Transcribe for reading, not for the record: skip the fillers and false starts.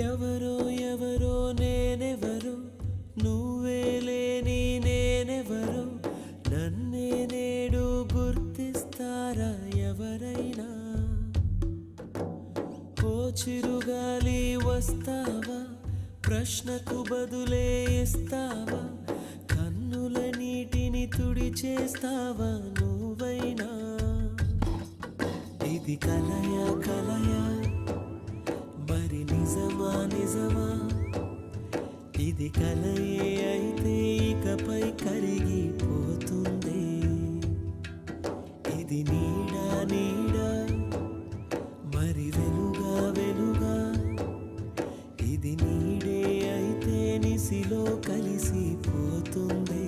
ఎవరో ఎవరో నేనెవరో నువ్వే లేని నేనెవరో నన్నే నేడు గుర్తిస్తారా ఎవరైనా ఓ చిరుగాలి వస్తావా ప్రశ్నకు బదులే ఇస్తావా కన్నుల నీటిని తుడిచేస్తావా నువ్వైనా ఇది కలయా కలయా మరి నిజమా నిజమా ఇది కలయే అయితే ఇకపై కరిగిపోతుంది ఇది నీడా నీడా మరి వెలుగా వెలుగా ఇది నీడే అయితే నిసిలో కలిసిపోతుంది